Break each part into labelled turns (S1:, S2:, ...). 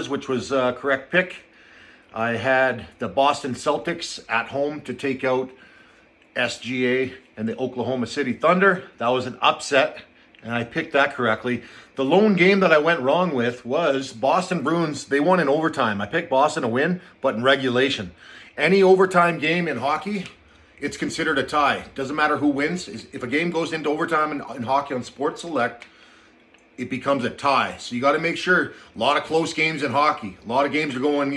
S1: which was a correct pick. I had the Boston Celtics at home to take out SGA and the Oklahoma City Thunder. That was an upset, and I picked that correctly. The lone game that I went wrong with was Boston Bruins. They won in overtime. I picked Boston to win, but in regulation. Any overtime game in hockey, it's considered a tie. Doesn't matter who wins. If a game goes into overtime in hockey on Sports Select, it becomes a tie. So you got to make sure. A lot of close games in hockey. A lot of games are going,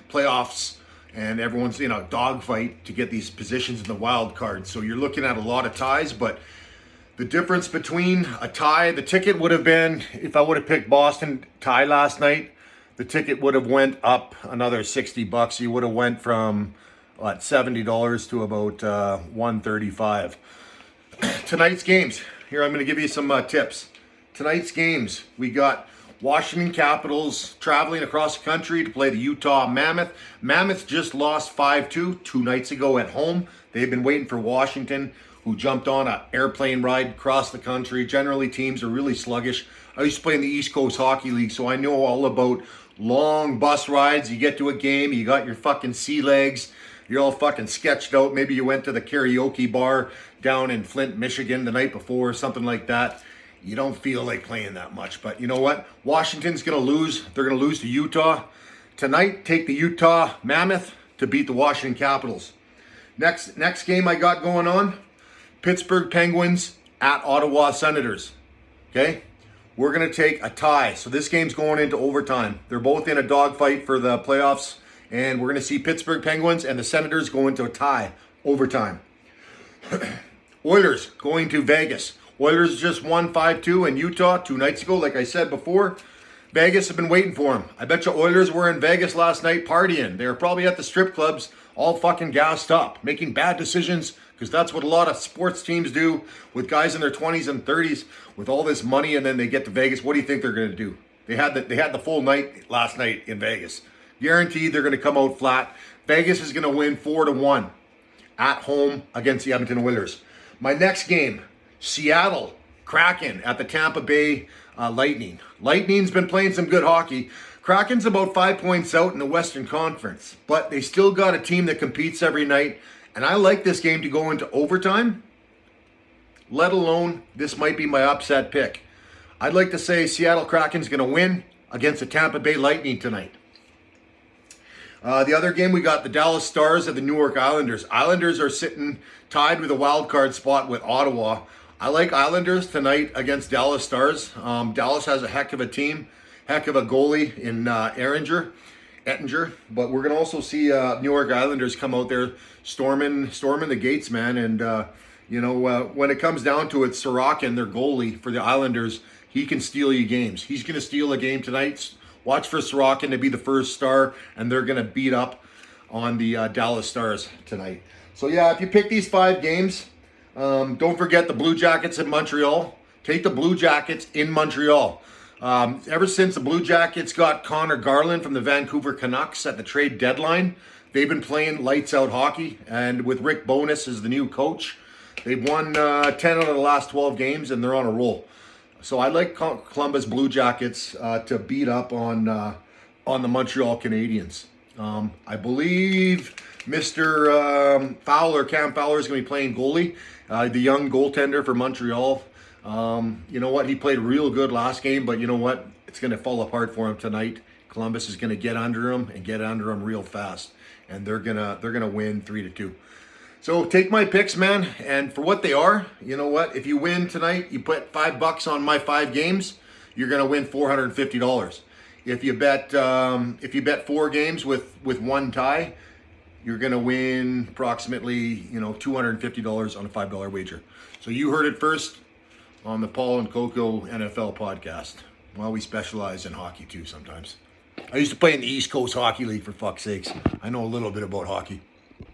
S1: playoffs, and everyone's in a dogfight to get these positions in the wild card. So you're looking at a lot of ties, but the difference between a tie, the ticket would have been, if I would have picked Boston tie last night, the ticket would have went up another $60. You would have went from $70 to about $135. Tonight's games. Here, I'm going to give you some tips. Tonight's games, we got Washington Capitals traveling across the country to play the Utah Mammoth. Mammoth just lost 5-2 2 nights ago at home. They've been waiting for Washington, who jumped on an airplane ride across the country. Generally, teams are really sluggish. I used to play in the East Coast Hockey League, so I know all about long bus rides. You get to a game, you got your fucking sea legs. You're all fucking sketched out. Maybe you went to the karaoke bar down in Flint, Michigan the night before, something like that. You don't feel like playing that much. But you know what? Washington's going to lose. They're going to lose to Utah. Tonight, take the Utah Mammoth to beat the Washington Capitals. Next game I got going on, Pittsburgh Penguins at Ottawa Senators. Okay? We're going to take a tie. So this game's going into overtime. They're both in a dogfight for the playoffs. And we're going to see Pittsburgh Penguins and the Senators go into a tie, overtime. Oilers going to Vegas. Oilers just won 5-2 in Utah 2 nights ago. Like I said before, Vegas have been waiting for them. I bet you Oilers were in Vegas last night partying. They were probably at the strip clubs all fucking gassed up, making bad decisions, because that's what a lot of sports teams do with guys in their 20s and 30s with all this money, and then they get to Vegas. What do you think they're going to do? They had the full night last night in Vegas. Guaranteed they're going to come out flat. Vegas is going to win 4-1 at home against the Edmonton Oilers. My next game, Seattle Kraken at the Tampa Bay Lightning. Lightning's been playing some good hockey. Kraken's about 5 points out in the Western Conference, but they still got a team that competes every night. And I like this game to go into overtime, let alone this might be my upset pick. I'd like to say Seattle Kraken's going to win against the Tampa Bay Lightning tonight. The other game, we got the Dallas Stars and the New York Islanders. Islanders are sitting tied with a wild card spot with Ottawa. I like Islanders tonight against Dallas Stars. Dallas has a heck of a team, heck of a goalie in Ettinger. But we're going to also see New York Islanders come out there storming the gates, man. And, when it comes down to it, Sorokin, their goalie for the Islanders, he can steal you games. He's going to steal a game tonight. Watch for Sorokin to be the first star, and they're going to beat up on the Dallas Stars tonight. So, yeah, if you pick these 5 games, don't forget the Blue Jackets in Montreal. Take the Blue Jackets in Montreal. Ever since the Blue Jackets got Connor Garland from the Vancouver Canucks at the trade deadline, they've been playing lights-out hockey. And with Rick Bowness as the new coach, they've won 10 out of the last 12 games, and they're on a roll. So I like Columbus Blue Jackets to beat up on the Montreal Canadiens. I believe Mr. Cam Fowler, is going to be playing goalie, the young goaltender for Montreal. You know what? He played real good last game, but you know what? It's going to fall apart for him tonight. Columbus is going to get under him and get under him real fast, and they're gonna win 3-2. So take my picks, man, and for what they are, you know what? If you win tonight, you put $5 on my 5 games, you're gonna win $450. If you bet 4 games with 1 tie, you're gonna win approximately $250 on a $5 wager. So you heard it first on the Paul and Coco NFL podcast. Well, we specialize in hockey too sometimes. I used to play in the East Coast Hockey League, for fuck's sakes. I know a little bit about hockey.